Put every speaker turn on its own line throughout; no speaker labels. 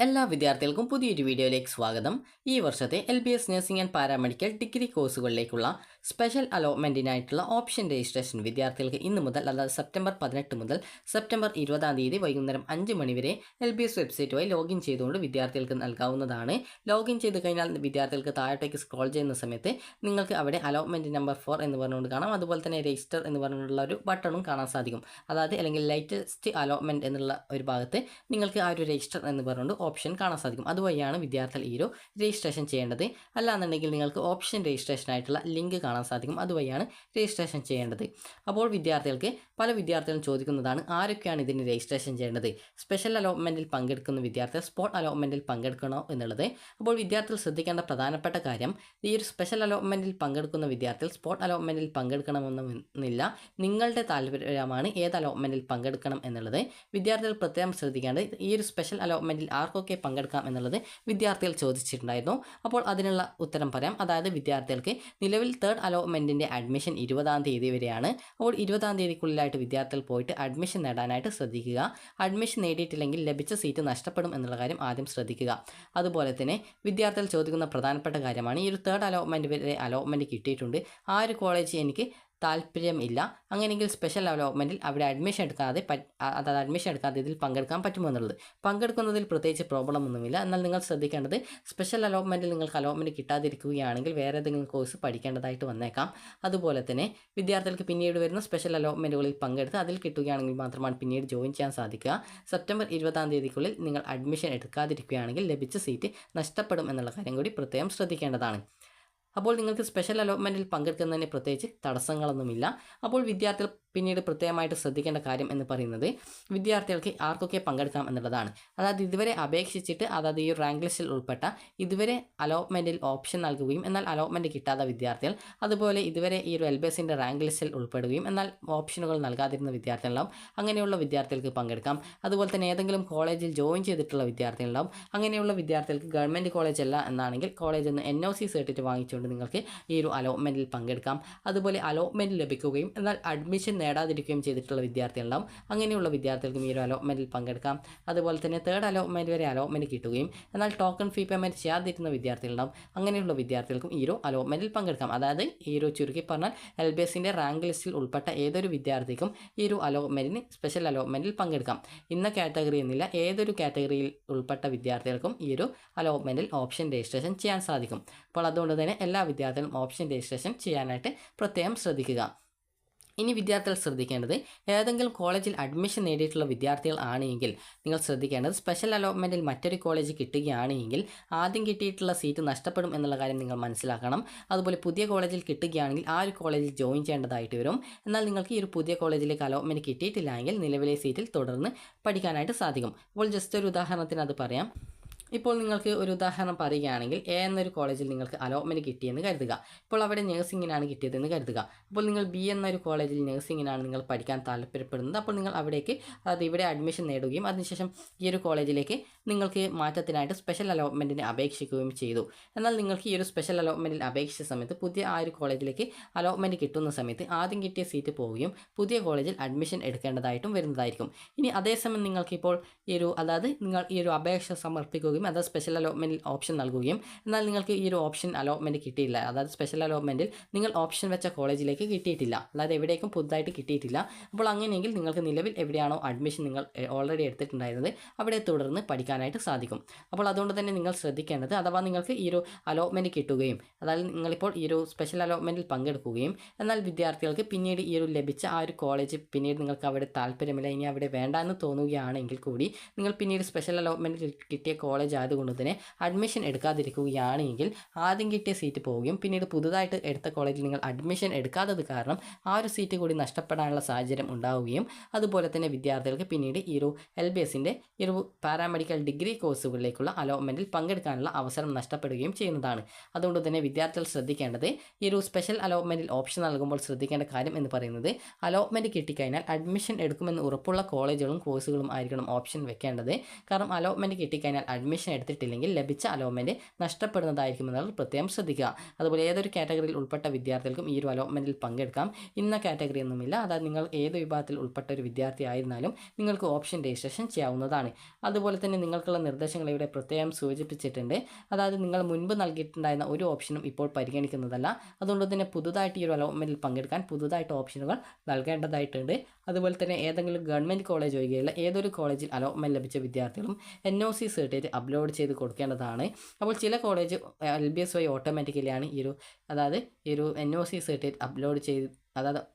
എല്ലാ വിദ്യാർത്ഥികൾക്കും പുതിയൊരു വീഡിയോയിലേക്ക് സ്വാഗതം. ഈ വർഷത്തെ LBS nursing and paramedical degree കോഴ്സുകളിലേക്കുള്ള സ്പെഷ്യൽ അലോട്ട്മെൻറ്റിനായിട്ടുള്ള ഓപ്ഷൻ രജിസ്ട്രേഷൻ വിദ്യാർത്ഥികൾക്ക് ഇന്ന് മുതൽ, അതായത് സെപ്റ്റംബർ 18 മുതൽ സെപ്റ്റംബർ 20 വൈകുന്നേരം 5 മണി വരെ LBS വെബ്സൈറ്റുമായി ലോഗിൻ ചെയ്തുകൊണ്ട് വിദ്യാർത്ഥികൾക്ക് നൽകാവുന്നതാണ്. ലോഗിൻ ചെയ്ത് കഴിഞ്ഞാൽ വിദ്യാർത്ഥികൾക്ക് താഴോട്ടേക്ക് സ്ക്രോൾ ചെയ്യുന്ന സമയത്ത് നിങ്ങൾക്ക് അവിടെ അലോട്ട്മെൻറ്റ് നമ്പർ 4 എന്ന് പറഞ്ഞുകൊണ്ട് കാണാം. അതുപോലെ തന്നെ രജിസ്റ്റർ എന്ന് പറഞ്ഞുള്ള ഒരു ബട്ടണും കാണാൻ സാധിക്കും. അതായത് അല്ലെങ്കിൽ ലേറ്റസ്റ്റ് അലോട്ട്മെൻറ്റ് എന്നുള്ള ഒരു ഭാഗത്ത് നിങ്ങൾക്ക് ആ ഒരു രജിസ്റ്റർ എന്ന് പറഞ്ഞുകൊണ്ട് ഓപ്ഷൻ കാണാൻ സാധിക്കും. അതുവഴിയാണ് വിദ്യാർത്ഥികൾ ഈ ഒരു രജിസ്ട്രേഷൻ ചെയ്യേണ്ടത്. അല്ലാന്നുണ്ടെങ്കിൽ നിങ്ങൾക്ക് ഓപ്ഷൻ രജിസ്ട്രേഷൻ ആയിട്ടുള്ള ലിങ്ക് കാണാൻ സാധിക്കും. അതുവഴിയാണ് രജിസ്ട്രേഷൻ ചെയ്യേണ്ടത്. അപ്പോൾ പല വിദ്യാർത്ഥികളും ചോദിക്കുന്നതാണ്, ആരൊക്കെയാണ് ഇതിന് രജിസ്ട്രേഷൻ ചെയ്യേണ്ടത്? സ്പെഷ്യൽ അലോട്ട്മെൻറ്റിൽ പങ്കെടുക്കുന്ന വിദ്യാർത്ഥികൾ സ്പോട്ട് അലോട്ട്മെൻറ്റിൽ പങ്കെടുക്കണോ എന്നുള്ളത്. അപ്പോൾ വിദ്യാർത്ഥികൾ ശ്രദ്ധിക്കേണ്ട പ്രധാനപ്പെട്ട കാര്യം, ഈ ഒരു സ്പെഷ്യൽ അലോട്ട്മെൻറ്റിൽ പങ്കെടുക്കുന്ന വിദ്യാർത്ഥികൾ സ്പോട്ട് അലോട്ട്മെൻറ്റിൽ പങ്കെടുക്കണമെന്നില്ല. നിങ്ങളുടെ താല്പര്യമാണ് ഏത് അലോട്ട്മെൻറ്റിൽ പങ്കെടുക്കണം എന്നുള്ളത്. വിദ്യാർത്ഥികൾ പ്രത്യേകം ശ്രദ്ധിക്കേണ്ടത്, ഈ ഒരു സ്പെഷ്യൽ അലോട്ട്മെൻറ്റിൽ ആർക്കൊക്കെ പങ്കെടുക്കാം എന്നുള്ളത് വിദ്യാർത്ഥികൾ ചോദിച്ചിട്ടുണ്ടായിരുന്നു. അപ്പോൾ അതിനുള്ള ഉത്തരം പറയാം. അതായത് വിദ്യാർത്ഥികൾക്ക് നിലവിൽ തേർഡ് അലോട്ട്മെൻറ്റിൻ്റെ അഡ്മിഷൻ 20-ാം തീയതി വരെയാണ്. അപ്പോൾ 20-ാം തീയതിക്കുള്ളിലായിട്ട് വിദ്യാർത്ഥികൾ പോയിട്ട് അഡ്മിഷൻ നേടാനായിട്ട് ശ്രദ്ധിക്കുക. അഡ്മിഷൻ നേടിയിട്ടില്ലെങ്കിൽ ലഭിച്ച സീറ്റ് നഷ്ടപ്പെടും എന്നുള്ള കാര്യം ആദ്യം ശ്രദ്ധിക്കുക. അതുപോലെ തന്നെ വിദ്യാർത്ഥികൾ ചോദിക്കുന്ന പ്രധാനപ്പെട്ട കാര്യമാണ്, ഈ ഒരു തേർഡ് അലോട്ട്മെൻറ്റ് വരെ അലോട്ട്മെൻറ്റ് കിട്ടിയിട്ടുണ്ട്, ആ ഒരു കോളേജ് എനിക്ക് താല്പര്യമില്ല, അങ്ങനെയെങ്കിൽ സ്പെഷ്യൽ അലോട്ട്മെൻറ്റിൽ അവിടെ അഡ്മിഷൻ എടുക്കാതെ ഇതിൽ പങ്കെടുക്കാൻ പറ്റുമോ എന്നുള്ളത്. പങ്കെടുക്കുന്നതിൽ പ്രത്യേകിച്ച് പ്രോബ്ലം ഒന്നുമില്ല. എന്നാൽ നിങ്ങൾ ശ്രദ്ധിക്കേണ്ടത്, സ്പെഷ്യൽ അലോട്ട്മെൻറ്റിൽ നിങ്ങൾക്ക് അലോട്ട്മെൻറ്റ് കിട്ടാതിരിക്കുകയാണെങ്കിൽ വേറെ ഏതെങ്കിലും കോഴ്സ് പഠിക്കേണ്ടതായിട്ട് വന്നേക്കാം. അതുപോലെ തന്നെ വിദ്യാർത്ഥികൾക്ക് പിന്നീട് വരുന്ന സ്പെഷ്യൽ അലോട്ട്മെൻറ്റുകളിൽ പങ്കെടുത്ത് അതിൽ കിട്ടുകയാണെങ്കിൽ മാത്രമാണ് പിന്നീട് ജോയിൻ ചെയ്യാൻ സാധിക്കുക. സെപ്റ്റംബർ 20-ാം തീയതിക്കുള്ളിൽ നിങ്ങൾ അഡ്മിഷൻ എടുക്കാതിരിക്കുകയാണെങ്കിൽ ലഭിച്ച സീറ്റ് നഷ്ടപ്പെടും എന്നുള്ള കാര്യം കൂടി പ്രത്യേകം ശ്രദ്ധിക്കേണ്ടതാണ്. അപ്പോൾ നിങ്ങൾക്ക് സ്പെഷ്യൽ അലോട്ട്മെൻറ്റിൽ പങ്കെടുക്കുന്നതിന് പ്രത്യേകിച്ച് തടസ്സങ്ങളൊന്നുമില്ല. അപ്പോൾ വിദ്യാർത്ഥികൾ പിന്നീട് പ്രത്യേകമായിട്ട് ശ്രദ്ധിക്കേണ്ട കാര്യം എന്ന് പറയുന്നത്, വിദ്യാർത്ഥികൾക്ക് ആർക്കൊക്കെ പങ്കെടുക്കാം എന്നുള്ളതാണ്. അതായത് ഇതുവരെ അപേക്ഷിച്ചിട്ട്, അതായത് ഈ റാങ്ക് ലിസ്റ്റിൽ ഉൾപ്പെട്ട ഇതുവരെ അലോട്ട്മെൻറ്റിൽ ഓപ്ഷൻ നൽകുകയും എന്നാൽ അലോട്ട്മെൻറ്റ് കിട്ടാത്ത വിദ്യാർത്ഥികൾ, അതുപോലെ ഇതുവരെ ഈ ഒരു LBSൻ്റെ റാങ്ക് ലിസ്റ്റിൽ ഉൾപ്പെടുകയും എന്നാൽ ഓപ്ഷനുകൾ നൽകാതിരുന്ന വിദ്യാർത്ഥികളുണ്ടാവും. അങ്ങനെയുള്ള വിദ്യാർത്ഥികൾക്ക് പങ്കെടുക്കാം. അതുപോലെ തന്നെ ഏതെങ്കിലും കോളേജിൽ ജോയിൻ ചെയ്തിട്ടുള്ള വിദ്യാർത്ഥികളുണ്ടാവും. അങ്ങനെയുള്ള വിദ്യാർത്ഥികൾക്ക് ഗവൺമെൻറ് കോളേജ് അല്ല എന്നാണെങ്കിൽ കോളേജിൽ നിന്ന് NOC സർട്ടിഫിക്കറ്റ് വാങ്ങിച്ചുകൊണ്ട് നിങ്ങൾക്ക് ഈ ഒരു അലോട്ട്മെൻറ്റിൽ പങ്കെടുക്കാം. അതുപോലെ അലോട്ട്മെൻറ്റ് ലഭിക്കുകയും എന്നാൽ അഡ്മിഷൻ നേടാതിരിക്കുകയും ചെയ്തിട്ടുള്ള വിദ്യാർത്ഥികളുണ്ടാവും. അങ്ങനെയുള്ള വിദ്യാർത്ഥികൾക്കും ഈ ഒരു അലോട്ട്മെൻറ്റിൽ പങ്കെടുക്കാം. അതുപോലെ തന്നെ തേർഡ് അലോട്ട്മെൻറ്റ് വരെ അലോട്ട്മെൻറ്റ് കിട്ടുകയും എന്നാൽ ടോക്കൺ ഫീ പേയ്മെൻറ്റ് ചെയ്യാതിരുന്ന വിദ്യാർത്ഥികളുണ്ടാവും. അങ്ങനെയുള്ള വിദ്യാർത്ഥികൾക്കും ഈ ഒരു അലോട്ട്മെൻറ്റിൽ പങ്കെടുക്കാം. അതായത് ഈ ഒരു ചുരുക്കി പറഞ്ഞാൽ LBSൻ്റെ റാങ്ക് ലിസ്റ്റിൽ ഉൾപ്പെട്ട ഏതൊരു വിദ്യാർത്ഥിക്കും ഈ ഒരു അലോട്ട്മെൻറ്റിന് സ്പെഷ്യൽ അലോട്ട്മെൻറ്റിൽ പങ്കെടുക്കാം. ഇന്ന കാറ്റഗറി എന്നില്ല, ഏതൊരു കാറ്റഗറിയിൽ ഉൾപ്പെട്ട വിദ്യാർത്ഥികൾക്കും ഈ ഒരു അലോട്ട്മെൻറ്റിൽ ഓപ്ഷൻ രജിസ്ട്രേഷൻ ചെയ്യാൻ സാധിക്കും. അപ്പോൾ അതുകൊണ്ട് തന്നെ എല്ലാ വിദ്യാർത്ഥികളും ഓപ്ഷൻ രജിസ്ട്രേഷൻ ചെയ്യാനായിട്ട് പ്രത്യേകം ശ്രദ്ധിക്കുക. ഇനി വിദ്യാർത്ഥികൾ ശ്രദ്ധിക്കേണ്ടത്, ഏതെങ്കിലും കോളേജിൽ അഡ്മിഷൻ നേടിയിട്ടുള്ള വിദ്യാർത്ഥികൾ ആണെങ്കിൽ നിങ്ങൾ ശ്രദ്ധിക്കേണ്ടത്, സ്പെഷ്യൽ അലോട്ട്മെൻറ്റിൽ മറ്റൊരു കോളേജ് കിട്ടുകയാണെങ്കിൽ ആദ്യം കിട്ടിയിട്ടുള്ള സീറ്റ് നഷ്ടപ്പെടും എന്നുള്ള കാര്യം നിങ്ങൾ മനസ്സിലാക്കണം. അതുപോലെ പുതിയ കോളേജിൽ കിട്ടുകയാണെങ്കിൽ ആ ഒരു കോളേജിൽ ജോയിൻ ചെയ്യേണ്ടതായിട്ട് വരും. എന്നാൽ നിങ്ങൾക്ക് ഈ ഒരു പുതിയ കോളേജിലേക്ക് അലോട്ട്മെൻറ്റ് കിട്ടിയിട്ടില്ല എങ്കിൽ നിലവിലെ സീറ്റിൽ തുടർന്ന് പഠിക്കാനായിട്ട് സാധിക്കും. അപ്പോൾ ജസ്റ്റ് ഒരു ഉദാഹരണത്തിന് അത് പറയാം. ഇപ്പോൾ നിങ്ങൾക്ക് ഒരു ഉദാഹരണം പറയുകയാണെങ്കിൽ, A എന്നൊരു കോളേജിൽ നിങ്ങൾക്ക് അലോട്ട്മെൻറ്റ് കിട്ടിയെന്ന് കരുതുക. ഇപ്പോൾ അവിടെ നഴ്സിങ്ങിനാണ് കിട്ടിയതെന്ന് കരുതുക. അപ്പോൾ നിങ്ങൾ B എന്നൊരു കോളേജിൽ നഴ്സിങ്ങിനാണ് നിങ്ങൾ പഠിക്കാൻ താല്പര്യപ്പെടുന്നത്. അപ്പോൾ നിങ്ങൾ അവിടേക്ക്, അത് ഇവിടെ അഡ്മിഷൻ നേടുകയും അതിനുശേഷം ഈ ഒരു കോളേജിലേക്ക് നിങ്ങൾക്ക് മാറ്റത്തിനായിട്ട് സ്പെഷ്യൽ അലോട്ട്മെൻറ്റിന് അപേക്ഷിക്കുകയും ചെയ്തു. എന്നാൽ നിങ്ങൾക്ക് ഈ ഒരു സ്പെഷ്യൽ അലോട്ട്മെൻറ്റിൽ അപേക്ഷിച്ച സമയത്ത് പുതിയ ആ ഒരു കോളേജിലേക്ക് അലോട്ട്മെൻറ്റ് കിട്ടുന്ന സമയത്ത് ആദ്യം കിട്ടിയ സീറ്റ് പോവുകയും പുതിയ കോളേജിൽ അഡ്മിഷൻ എടുക്കേണ്ടതായിട്ടും വരുന്നതായിരിക്കും. ഇനി അതേസമയം നിങ്ങൾക്കിപ്പോൾ അതായത് നിങ്ങൾ ഈ ഒരു അപേക്ഷ സമർപ്പിക്കുകയും അത് സ്പെഷ്യൽ അലോട്ട്മെൻറ്റിൽ ഓപ്ഷൻ നൽകുകയും എന്നാൽ നിങ്ങൾക്ക് ഈ ഒരു ഓപ്ഷൻ അലോട്ട്മെൻറ്റ് കിട്ടിയില്ല, അതായത് സ്പെഷ്യൽ അലോട്ട്മെൻറ്റിൽ നിങ്ങൾ ഓപ്ഷൻ വെച്ച കോളേജിലേക്ക് കിട്ടിയിട്ടില്ല, അതായത് എവിടേക്കും പുതുതായിട്ട് കിട്ടിയിട്ടില്ല. അപ്പോൾ അങ്ങനെയെങ്കിൽ നിങ്ങൾക്ക് നിലവിൽ എവിടെയാണോ അഡ്മിഷൻ നിങ്ങൾ ഓൾറെഡി എടുത്തിട്ടുണ്ടായിരുന്നത് അവിടെ തുടർന്ന് പഠിക്കാനായിട്ട് സാധിക്കും. അപ്പോൾ അതുകൊണ്ട് തന്നെ നിങ്ങൾ ശ്രദ്ധിക്കേണ്ടത്, അഥവാ നിങ്ങൾക്ക് ഈ ഒരു അലോട്ട്മെൻറ്റ് കിട്ടുകയും അതായത് നിങ്ങളിപ്പോൾ ഈ ഒരു സ്പെഷ്യൽ അലോട്ട്മെൻറ്റിൽ പങ്കെടുക്കുകയും എന്നാൽ വിദ്യാർത്ഥികൾക്ക് പിന്നീട് ഈ ഒരു ലഭിച്ച ആ ഒരു കോളേജ് പിന്നീട് നിങ്ങൾക്ക് അവിടെ താല്പര്യമില്ല, ഇനി അവിടെ വേണ്ട എന്ന് തോന്നുകയാണെങ്കിൽ കൂടി നിങ്ങൾ പിന്നീട് സ്പെഷ്യൽ അലോട്ട്മെൻറ്റ് കിട്ടിയ കോളേജ് ആയതുകൊണ്ട് തന്നെ അഡ്മിഷൻ എടുക്കാതിരിക്കുകയാണെങ്കിൽ ആദ്യം കിട്ടിയ സീറ്റ് പോവുകയും പിന്നീട് പുതുതായിട്ട് എടുത്ത കോളേജിൽ നിങ്ങൾ അഡ്മിഷൻ എടുക്കാത്തത് കാരണം ആ ഒരു സീറ്റ് കൂടി നഷ്ടപ്പെടാനുള്ള സാഹചര്യം ഉണ്ടാവുകയും അതുപോലെ തന്നെ വിദ്യാർത്ഥികൾക്ക് പിന്നീട് ഈ ഒരു LBSൻ്റെ ഈ ഒരു പാരാമെഡിക്കൽ ഡിഗ്രി കോഴ്സുകളിലേക്കുള്ള അലോട്ട്മെൻറ്റിൽ പങ്കെടുക്കാനുള്ള അവസരം നഷ്ടപ്പെടുകയും ചെയ്യുന്നതാണ്. അതുകൊണ്ട് തന്നെ വിദ്യാർത്ഥികൾ ശ്രദ്ധിക്കേണ്ടത്, ഈ ഒരു സ്പെഷ്യൽ അലോട്ട്മെൻറ്റിൽ ഓപ്ഷൻ നൽകുമ്പോൾ ശ്രദ്ധിക്കേണ്ട കാര്യം എന്ന് പറയുന്നത്, അലോട്ട്മെൻറ്റ് കിട്ടിക്കഴിഞ്ഞാൽ അഡ്മിഷൻ എടുക്കുമെന്ന് ഉറപ്പുള്ള കോളേജുകളും കോഴ്സുകളും ആയിരിക്കണം ഓപ്ഷൻ വെക്കേണ്ടത്. കാരണം അലോട്ട്മെൻറ്റ് കിട്ടിക്കഴിഞ്ഞാൽ അഡ്മിഷൻ അഡ്മിഷൻ എടുത്തിട്ടില്ലെങ്കിൽ ലഭിച്ച അലോട്ട്മെൻറ്റ് നഷ്ടപ്പെടുന്നതായിരിക്കും എന്നുള്ളത് പ്രത്യേകം ശ്രദ്ധിക്കുക. അതുപോലെ ഏതൊരു കാറ്റഗറിയിൽ ഉൾപ്പെട്ട വിദ്യാർത്ഥികൾക്കും ഈ ഒരു അലോട്ട്മെൻറ്റിൽ പങ്കെടുക്കാം. ഇന്ന കാറ്റഗറി ഒന്നുമില്ല. അതായത് നിങ്ങൾ ഏത് വിഭാഗത്തിൽ ഉൾപ്പെട്ട ഒരു വിദ്യാർത്ഥി ആയിരുന്നാലും നിങ്ങൾക്ക് ഓപ്ഷൻ രജിസ്ട്രേഷൻ ചെയ്യാവുന്നതാണ്. അതുപോലെ തന്നെ നിങ്ങൾക്കുള്ള നിർദ്ദേശങ്ങൾ ഇവിടെ പ്രത്യേകം സൂചിപ്പിച്ചിട്ടുണ്ട്. അതായത് നിങ്ങൾ മുൻപ് നൽകിയിട്ടുണ്ടായിരുന്ന ഒരു ഓപ്ഷനും ഇപ്പോൾ പരിഗണിക്കുന്നതല്ല. അതുകൊണ്ട് തന്നെ പുതുതായിട്ട് ഈ ഒരു അലോട്ട്മെൻറ്റിൽ പങ്കെടുക്കാൻ പുതുതായിട്ട് ഓപ്ഷനുകൾ നൽകേണ്ടതായിട്ടുണ്ട്. അതുപോലെ തന്നെ ഏതെങ്കിലും ഗവൺമെൻറ് കോളേജ് ഒഴികെയുള്ള ഏതൊരു കോളേജിൽ അലോട്ട്മെൻറ്റ് ലഭിച്ച വിദ്യാർത്ഥികളും NOC സർട്ടിഫിക്കറ്റ് അപ്ലോഡ് ചെയ്ത് കൊടുക്കേണ്ടതാണ്. അപ്പോൾ ചില കോളേജ് LBS വഴി ഓട്ടോമാറ്റിക്കലിയാണ് ഈ ഒരു NOC സർട്ടിഫിക്കറ്റ് അപ്ലോഡ് ചെയ്ത്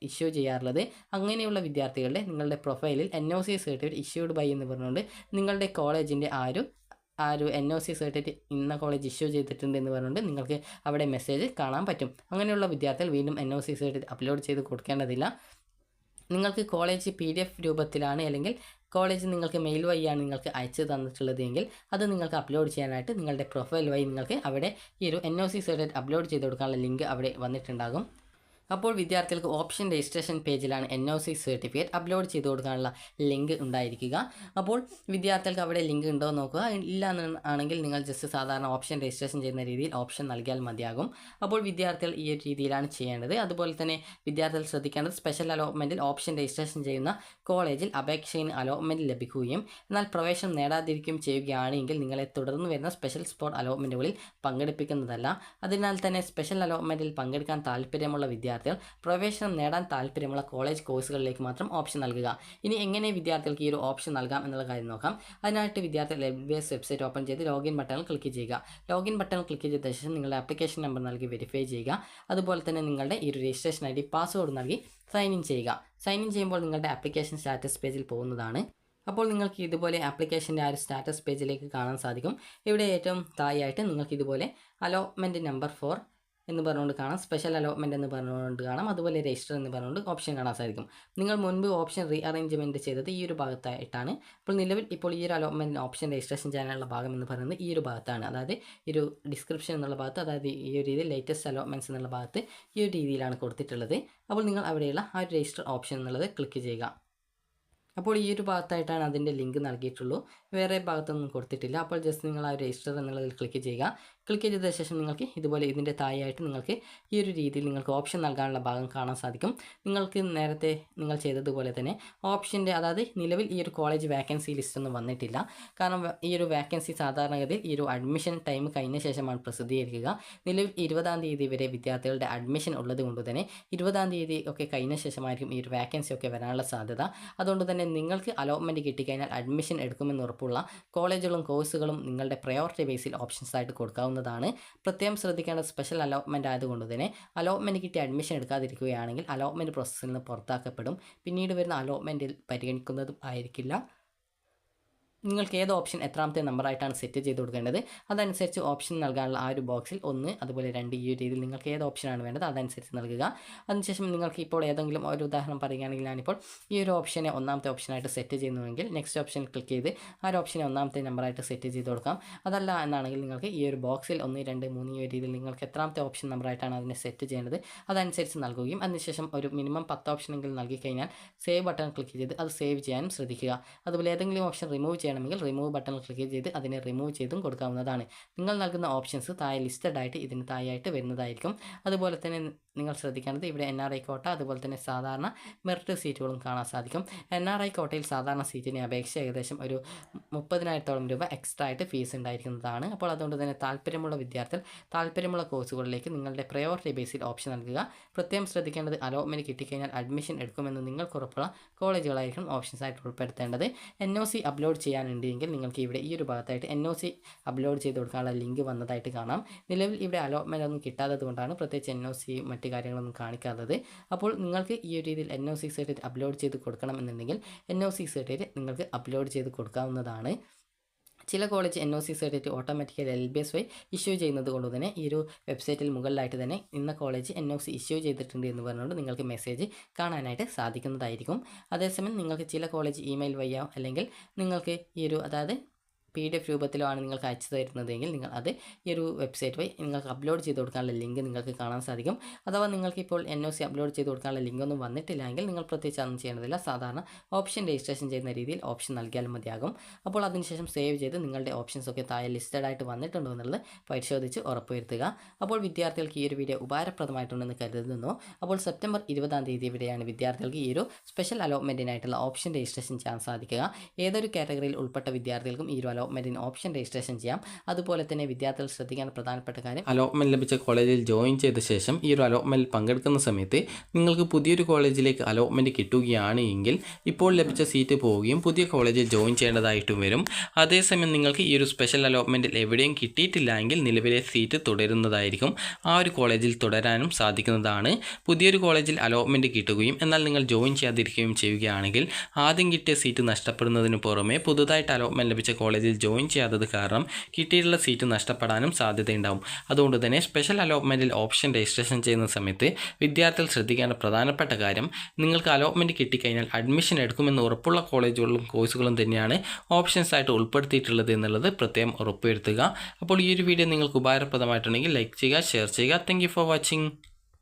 ഇഷ്യൂ ചെയ്യാറുള്ളത്. അങ്ങനെയുള്ള വിദ്യാർത്ഥികളുടെ നിങ്ങളുടെ പ്രൊഫൈലിൽ NOC സർട്ടിഫിക്കറ്റ് ഇഷ്യൂഡ് ബൈ എന്ന് പറഞ്ഞുകൊണ്ട് നിങ്ങളുടെ കോളേജിൻ്റെ ആ ഒരു NOC സർട്ടിഫിക്കറ്റ് ഇന്ന കോളേജ് ഇഷ്യൂ ചെയ്തിട്ടുണ്ട് എന്ന് പറഞ്ഞുകൊണ്ട് നിങ്ങൾക്ക് അവിടെ മെസ്സേജ് കാണാൻ പറ്റും. അങ്ങനെയുള്ള വിദ്യാർത്ഥികൾ വീണ്ടും NOC സർട്ടിഫിക്കറ്റ് അപ്ലോഡ് ചെയ്ത് കൊടുക്കേണ്ടതില്ല. നിങ്ങൾക്ക് കോളേജ് PDF രൂപത്തിലാണ് അല്ലെങ്കിൽ കോളേജ് നിങ്ങൾക്ക് മെയിൽ വഴിയാണ് നിങ്ങൾക്ക് അയച്ചു തന്നിട്ടുള്ളത് എങ്കിൽ അത് നിങ്ങൾക്ക് അപ്ലോഡ് ചെയ്യാനായിട്ട് നിങ്ങളുടെ പ്രൊഫൈൽ വഴി നിങ്ങൾക്ക് അവിടെ ഈ ഒരു NOC സർട്ടിഫിക്കറ്റ് അപ്ലോഡ് ചെയ്ത് കൊടുക്കാനുള്ള ലിങ്ക് അവിടെ വന്നിട്ടുണ്ടാകും. അപ്പോൾ വിദ്യാർത്ഥികൾക്ക് ഓപ്ഷൻ രജിസ്ട്രേഷൻ പേജിലാണ് NOC സർട്ടിഫിക്കറ്റ് അപ്ലോഡ് ചെയ്ത് കൊടുക്കാനുള്ള ലിങ്ക് ഉണ്ടായിരിക്കുക. അപ്പോൾ വിദ്യാർത്ഥികൾക്ക് അവിടെ ലിങ്ക് ഉണ്ടോ നോക്കുക. ഇല്ല ആണെങ്കിൽ നിങ്ങൾ ജസ്റ്റ് സാധാരണ ഓപ്ഷൻ രജിസ്ട്രേഷൻ ചെയ്യുന്ന രീതിയിൽ ഓപ്ഷൻ നൽകിയാൽ മതിയാകും. അപ്പോൾ വിദ്യാർത്ഥികൾ ഈ ഒരു രീതിയിലാണ് ചെയ്യേണ്ടത്. അതുപോലെ തന്നെ വിദ്യാർത്ഥികൾ ശ്രദ്ധിക്കേണ്ടത് സ്പെഷ്യൽ അലോട്ട്മെൻറ്റിൽ ഓപ്ഷൻ രജിസ്ട്രേഷൻ ചെയ്യുന്ന കോളേജിൽ അപേക്ഷയിൽ അലോട്ട്മെൻറ്റ് ലഭിക്കുകയും എന്നാൽ പ്രവേശനം നേടാതിരിക്കുകയും ചെയ്യുകയാണെങ്കിൽ നിങ്ങളെ തുടർന്ന് വരുന്ന സ്പെഷ്യൽ സ്പോട്ട് അലോട്ട്മെൻറ്റുകളിൽ പങ്കെടുപ്പിക്കുന്നതല്ല. അതിനാൽ തന്നെ സ്പെഷ്യൽ അലോട്ട്മെൻറ്റിൽ പങ്കെടുക്കാൻ താല്പര്യമുള്ള വിദ്യാർത്ഥികൾ പ്രവേശനം നേടാൻ താല്പര്യമുള്ള കോളേജ് കോഴ്സുകളിലേക്ക് മാത്രം ഓപ്ഷൻ നൽകുക. ഇനി എങ്ങനെ വിദ്യാർത്ഥികൾക്ക് ഈ ഒരു ഓപ്ഷൻ നൽകാം എന്നുള്ള കാര്യം നോക്കാം. അതിനായിട്ട് വിദ്യാർത്ഥികൾ LBS വെബ്സൈറ്റ് ഓപ്പൺ ചെയ്ത് ലോഗിൻ ബട്ടണിൽ ക്ലിക്ക് ചെയ്യുക. ലോഗിൻ ബട്ടണിൽ ക്ലിക്ക് ചെയ്ത ശേഷം നിങ്ങളുടെ ആപ്ലിക്കേഷൻ നമ്പർ നൽകി വെരിഫൈ ചെയ്യുക. അതുപോലെ തന്നെ നിങ്ങളുടെ ഈ ഒരു രജിസ്ട്രേഷൻ ID പാസ്വേഡ് നൽകി സൈൻ ഇൻ ചെയ്യുക. സൈൻ ഇൻ ചെയ്യുമ്പോൾ നിങ്ങളുടെ ആപ്ലിക്കേഷൻ സ്റ്റാറ്റസ് പേജിൽ പോകുന്നതാണ്. അപ്പോൾ നിങ്ങൾക്ക് ഇതുപോലെ ആപ്ലിക്കേഷൻ്റെ ആ ഒരു സ്റ്റാറ്റസ് പേജിലേക്ക് കാണാൻ സാധിക്കും. ഇവിടെ ഏറ്റവും താഴെയായിട്ട് നിങ്ങൾക്ക് ഇതുപോലെ അലോട്ട്മെൻറ്റ് നമ്പർ 4 എന്ന് പറഞ്ഞുകൊണ്ട് കാണാം, സ്പെഷ്യൽ അലോട്ട്മെൻറ്റ് എന്ന് പറഞ്ഞുകൊണ്ട് കാണാം, അതുപോലെ രജിസ്റ്റർ എന്ന് പറഞ്ഞുകൊണ്ട് ഓപ്ഷൻ കാണാൻ സാധിക്കും. നിങ്ങൾ മുൻപ് ഓപ്ഷൻ റീഅറേഞ്ച്മെൻറ്റ് ചെയ്തത് ഈ ഒരു ഭാഗത്തായിട്ടാണ്. അപ്പോൾ നിലവിൽ ഇപ്പോൾ ഈ ഒരു അലോട്ട്മെൻറ്റ് ഓപ്ഷൻ രജിസ്ട്രേഷൻ ചെയ്യാനുള്ള ഭാഗം എന്ന് പറയുന്നത് ഈ ഒരു ഭാഗത്താണ്. അതായത് ഈ ഒരു ഡിസ്ക്രിപ്ഷൻ എന്നുള്ള ഭാഗത്ത്, അതായത് ഈ ഒരു രീതിയിൽ ലേറ്റസ്റ്റ് അലോട്ട്മെൻറ്റ്സ് എന്നുള്ള ഭാഗത്ത് ഈ ഒരു രീതിയിലാണ് കൊടുത്തിട്ടുള്ളത്. അപ്പോൾ നിങ്ങൾ അവിടെയുള്ള ആ ഒരു രജിസ്റ്റർ ഓപ്ഷൻ എന്നുള്ളത് ക്ലിക്ക് ചെയ്യുക. അപ്പോൾ ഈ ഒരു ഭാഗത്തായിട്ടാണ് അതിൻ്റെ ലിങ്ക് നൽകിയിട്ടുള്ളൂ. വേറെ ഭാഗത്തൊന്നും കൊടുത്തിട്ടില്ല. അപ്പോൾ ജസ്റ്റ് നിങ്ങൾ ആ രജിസ്റ്റർ എന്നുള്ളതിൽ ക്ലിക്ക് ചെയ്യുക. ക്ലിക്ക് ചെയ്ത ശേഷം നിങ്ങൾക്ക് ഇതുപോലെ ഇതിൻ്റെ താഴെയായിട്ട് നിങ്ങൾക്ക് ഈ ഒരു രീതിയിൽ നിങ്ങൾക്ക് ഓപ്ഷൻ നൽകാനുള്ള ഭാഗം കാണാൻ സാധിക്കും. നിങ്ങൾക്ക് നേരത്തെ നിങ്ങൾ ചെയ്തതുപോലെ തന്നെ ഓപ്ഷൻ്റെ അതായത് നിലവിൽ ഈ ഒരു കോളേജ് വാക്കൻസി ലിസ്റ്റ് ഒന്നും വന്നിട്ടില്ല. കാരണം ഈ ഒരു വാക്കൻസി സാധാരണഗതിയിൽ ഈ ഒരു അഡ്മിഷൻ ടൈം കഴിഞ്ഞ ശേഷമാണ് പ്രസിദ്ധീകരിക്കുക. നിലവിൽ 20-ാം തീയതി വരെ വിദ്യാർത്ഥികളുടെ അഡ്മിഷൻ ഉള്ളത് കൊണ്ട് തന്നെ 20-ാം തീയതി ഒക്കെ കഴിഞ്ഞ ശേഷമായിരിക്കും ഈ ഒരു വാക്കൻസി ഒക്കെ വരാനുള്ള സാധ്യത. അതുകൊണ്ട് തന്നെ നിങ്ങൾക്ക് അലോട്ട്മെൻറ്റ് കിട്ടിക്കഴിഞ്ഞാൽ അഡ്മിഷൻ എടുക്കുമെന്ന് ഉറപ്പുള്ള കോളേജുകളും കോഴ്സുകളും നിങ്ങളുടെ പ്രയോറിറ്റി ബേസിൽ ഓപ്ഷൻസ് ആയിട്ട് കൊടുക്കാവുന്നതാണ്. പ്രത്യേകം ശ്രദ്ധിക്കേണ്ട സ്പെഷ്യൽ അലോട്ട്മെൻറ്റ് ആയതുകൊണ്ട് തന്നെ അലോട്ട്മെൻറ്റ് കിട്ടി അഡ്മിഷൻ എടുക്കാതിരിക്കുകയാണെങ്കിൽ അലോട്ട്മെൻറ്റ് പ്രോസസ്സിൽ നിന്ന് പുറത്താക്കപ്പെടും. പിന്നീട് വരുന്ന അലോട്ട്മെൻറ്റിൽ പരിഗണിക്കുന്നതും ആയിരിക്കില്ല. നിങ്ങൾക്ക് ഏത് ഓപ്ഷൻ എത്രാമത്തെ നമ്പറായിട്ടാണ് സെറ്റ് ചെയ്ത് കൊടുക്കേണ്ടത് അതനുസരിച്ച് ഓപ്ഷൻ നൽകാനുള്ള ആ ഒരു ബോക്സിൽ 1 അതുപോലെ 2 ഈ ഒരു രീതിയിൽ നിങ്ങൾക്ക് ഏത് ഓപ്ഷനാണ് വേണ്ടത് അതനുസരിച്ച് നൽകുക. അതിനുശേഷം നിങ്ങൾക്ക് ഇപ്പോൾ ഏതെങ്കിലും ഒരു ഉദാഹരണം പറയുകയാണെങ്കിൽ ഞാനിപ്പോൾ ഈ ഒരു ഓപ്ഷനെ 1ാമത്തെ ഓപ്ഷനായിട്ട് സെറ്റ് ചെയ്യുന്നുവെങ്കിൽ നെക്സ്റ്റ് ഓപ്ഷൻ ക്ലിക്ക് ചെയ്ത് ആ ഒരു ഓപ്ഷനെ 1ാമത്തെ നമ്പറായിട്ട് സെറ്റ് ചെയ്ത് കൊടുക്കാം. അതല്ല എന്നാണെങ്കിൽ നിങ്ങൾക്ക് ഈ ഒരു ബോക്സിൽ 1, 2, 3 ഈ ഒരു രീതിയിൽ നിങ്ങൾക്ക് എത്രാമത്തെ ഓപ്ഷൻ നമ്പറായിട്ടാണ് അതിനെ സെറ്റ് ചെയ്യേണ്ടത് അതനുസരിച്ച് നൽകുകയും അതിനുശേഷം ഒരു മിനിമം 10 ഓപ്ഷനെങ്കിലും നൽകി കഴിഞ്ഞാൽ സേവ് ബട്ടൺ ക്ലിക്ക് ചെയ്ത് അത് സേവ് ചെയ്യാനും ശ്രദ്ധിക്കുക. അതുപോലെ ഏതെങ്കിലും ഓപ്ഷൻ റിമൂവ് ചെയ്യണമെങ്കിൽ റിമൂവ് ബട്ടൺ ക്ലിക്ക് ചെയ്ത് അതിനെ റിമൂവ് ചെയ്തും കൊടുക്കാവുന്നതാണ്. നിങ്ങൾ നൽകുന്ന ഓപ്ഷൻസ് താഴെ ലിസ്റ്റഡ് ആയിട്ട് ഇതിന് താഴെയായിട്ട് വരുന്നതായിരിക്കും. അതുപോലെ തന്നെ നിങ്ങൾ ശ്രദ്ധിക്കേണ്ടത് ഇവിടെ NRI കോട്ട അതുപോലെ തന്നെ സാധാരണ മെറിറ്റ് സീറ്റുകളും കാണാൻ സാധിക്കും. NRI കോട്ടയിൽ സാധാരണ സീറ്റിനെ അപേക്ഷിച്ച് ഏകദേശം ഒരു 30,000-ഓളം രൂപ എക്സ്ട്രാ ആയിട്ട് ഫീസ് ഉണ്ടായിരിക്കുന്നതാണ്. അപ്പോൾ അതുകൊണ്ട് തന്നെ താല്പര്യമുള്ള വിദ്യാർത്ഥികൾ താല്പര്യമുള്ള കോഴ്സുകളിലേക്ക് നിങ്ങളുടെ പ്രയോറിറ്റി ബേസിൽ ഓപ്ഷൻ നൽകുക. പ്രത്യേകം ശ്രദ്ധിക്കേണ്ടത് അലോട്ട്മെൻറ്റ് കിട്ടിക്കഴിഞ്ഞാൽ അഡ്മിഷൻ എടുക്കുമെന്ന് നിങ്ങൾക്ക് ഉറപ്പുള്ള കോളേജുകളായിരിക്കും ഓപ്ഷൻസ് ആയിട്ട് ഉൾപ്പെടുത്തേണ്ടത്. NOC അപ്ലോഡ് ചെയ്യാനുണ്ട് എങ്കിൽ നിങ്ങൾക്ക് ഇവിടെ ഈ ഒരു ഭാഗത്തായിട്ട് NOC അപ്ലോഡ് ചെയ്ത് കൊടുക്കാനുള്ള ലിങ്ക് വന്നതായിട്ട് കാണാം. നിലവിൽ ഇവിടെ അലോട്ട്മെൻറ്റ് ഒന്നും കിട്ടാത്തത് കൊണ്ടാണ് പ്രത്യേകിച്ച് NOC മറ്റ് കാര്യങ്ങളൊന്നും കാണിക്കാത്തത്. അപ്പോൾ നിങ്ങൾക്ക് ഈ ഒരു രീതിയിൽ NOC സർട്ടിഫിക്കറ്റ് അപ്ലോഡ് ചെയ്ത് കൊടുക്കണം എന്നുണ്ടെങ്കിൽ NOC സർട്ടിഫിക്കറ്റ് നിങ്ങൾക്ക് അപ്ലോഡ് ചെയ്ത് കൊടുക്കാവുന്നതാണ്. ചില college NOC certificate automatically LBS വഴി ഇഷ്യൂ ചെയ്യുന്നത് കൊണ്ട് തന്നെ ഈ ഒരു വെബ്സൈറ്റിൽ മുകളിലായിട്ട് തന്നെ ഇന്ന കോളേജ് NOC ഇഷ്യൂ ചെയ്തിട്ടുണ്ട് എന്ന് പറഞ്ഞുകൊണ്ട് നിങ്ങൾക്ക് മെസ്സേജ് കാണാനായിട്ട് സാധിക്കുന്നതായിരിക്കും. അതേസമയം നിങ്ങൾക്ക് ചില കോളേജ് ഇമെയിൽ വഴിയോ അല്ലെങ്കിൽ നിങ്ങൾക്ക് ഈ ഒരു അതായത് PDF രൂപത്തിലോ ആണ് നിങ്ങൾക്ക് അയച്ചു തരുന്നതെങ്കിൽ നിങ്ങൾ അത് ഈ ഒരു വെബ്സൈറ്റ് വഴി നിങ്ങൾക്ക് അപ്ലോഡ് ചെയ്ത് കൊടുക്കാനുള്ള ലിങ്ക് നിങ്ങൾക്ക് കാണാൻ സാധിക്കും. അഥവാ നിങ്ങൾക്കിപ്പോൾ NOC അപ്ലോഡ് ചെയ്ത് കൊടുക്കാനുള്ള ലിങ്കൊന്നും വന്നിട്ടില്ല എങ്കിൽ നിങ്ങൾ പ്രത്യേകിച്ച് ഒന്നും ചെയ്യേണ്ടതില്ല. സാധാരണ ഓപ്ഷൻ രജിസ്ട്രേഷൻ ചെയ്യുന്ന രീതിയിൽ ഓപ്ഷൻ നൽകിയാൽ മതിയാകും. അപ്പോൾ അതിനുശേഷം സേവ് ചെയ്ത് നിങ്ങളുടെ ഓപ്ഷൻസ് ഒക്കെ താഴെ ലിസ്റ്റഡ് ആയിട്ട് വന്നിട്ടുണ്ടോ എന്നുള്ളത് പരിശോധിച്ച് ഉറപ്പുവരുത്തുക. അപ്പോൾ വിദ്യാർത്ഥികൾക്ക് ഈ ഒരു വീഡിയോ ഉപകാരപ്രദമായിട്ടുണ്ടെന്ന് കരുതുന്നു. അപ്പോൾ സെപ്റ്റംബർ 20-ാം തീയതി വരെയാണ് വിദ്യാർത്ഥികൾക്ക് ഈ ഒരു സ്പെഷ്യൽ അലോട്ട്മെൻറ്റിനായിട്ടുള്ള ഓപ്ഷൻ രജിസ്ട്രേഷൻ ചെയ്യാൻ സാധിക്കുക. ഏതൊരു കാറ്റഗറിയിൽ ഉൾപ്പെട്ട വിദ്യാർത്ഥികൾക്കും ഈ ഒരു അലോട്ട്മെൻറ്റിന് ഓപ്ഷൻ രജിസ്ട്രേഷൻ ചെയ്യാം. അതുപോലെ തന്നെ വിദ്യാർത്ഥികൾ ശ്രദ്ധിക്കാൻ പ്രധാനപ്പെട്ട കാര്യം, അലോട്ട്മെൻറ്റ് ലഭിച്ച കോളേജിൽ ജോയിൻ ചെയ്ത ശേഷം ഈ ഒരു അലോട്ട്മെൻറ്റിൽ പങ്കെടുക്കുന്ന സമയത്ത് നിങ്ങൾക്ക് പുതിയൊരു കോളേജിലേക്ക് അലോട്ട്മെൻറ്റ് കിട്ടുകയാണ് എങ്കിൽ ഇപ്പോൾ ലഭിച്ച സീറ്റ് പോവുകയും പുതിയ കോളേജിൽ ജോയിൻ ചെയ്യേണ്ടതായിട്ടും വരും. അതേസമയം നിങ്ങൾക്ക് ഈ ഒരു സ്പെഷ്യൽ അലോട്ട്മെൻറ്റിൽ എവിടെയും കിട്ടിയിട്ടില്ല എങ്കിൽ നിലവിലെ സീറ്റ് തുടരുന്നതായിരിക്കും. ആ ഒരു കോളേജിൽ തുടരാനും സാധിക്കുന്നതാണ്. പുതിയൊരു കോളേജിൽ അലോട്ട്മെൻറ്റ് കിട്ടുകയും എന്നാൽ നിങ്ങൾ ജോയിൻ ചെയ്യാതിരിക്കുകയും ചെയ്യുകയാണെങ്കിൽ ആദ്യം കിട്ടിയ സീറ്റ് നഷ്ടപ്പെടുന്നതിന് പുറമെ പുതുതായിട്ട് അലോട്ട്മെൻറ്റ് ലഭിച്ച കോളേജിൽ ജോയിൻ ചെയ്യാത്തത് കാരണം കിട്ടിയിട്ടുള്ള സീറ്റ് നഷ്ടപ്പെടാനും സാധ്യതയുണ്ടാവും. അതുകൊണ്ട് തന്നെ സ്പെഷ്യൽ അലോട്ട്മെൻറ്റിൽ ഓപ്ഷൻ രജിസ്ട്രേഷൻ ചെയ്യുന്ന സമയത്ത് വിദ്യാർത്ഥികൾ ശ്രദ്ധിക്കേണ്ട പ്രധാനപ്പെട്ട കാര്യം, നിങ്ങൾക്ക് അലോട്ട്മെൻറ്റ് കിട്ടിക്കഴിഞ്ഞാൽ അഡ്മിഷൻ എടുക്കുമെന്ന് ഉറപ്പുള്ള കോളേജുകളും കോഴ്സുകളും തന്നെയാണ് ഓപ്ഷൻസ് ആയിട്ട് ഉൾപ്പെടുത്തിയിട്ടുള്ളത് എന്നുള്ളത് പ്രത്യേകം ഉറപ്പുവരുത്തുക. അപ്പോൾ ഈ ഒരു വീഡിയോ നിങ്ങൾക്ക് ഉപകാരപ്രദമായിട്ടുണ്ടെങ്കിൽ ലൈക്ക് ചെയ്യുക, ഷെയർ ചെയ്യുക. Thank you for watching.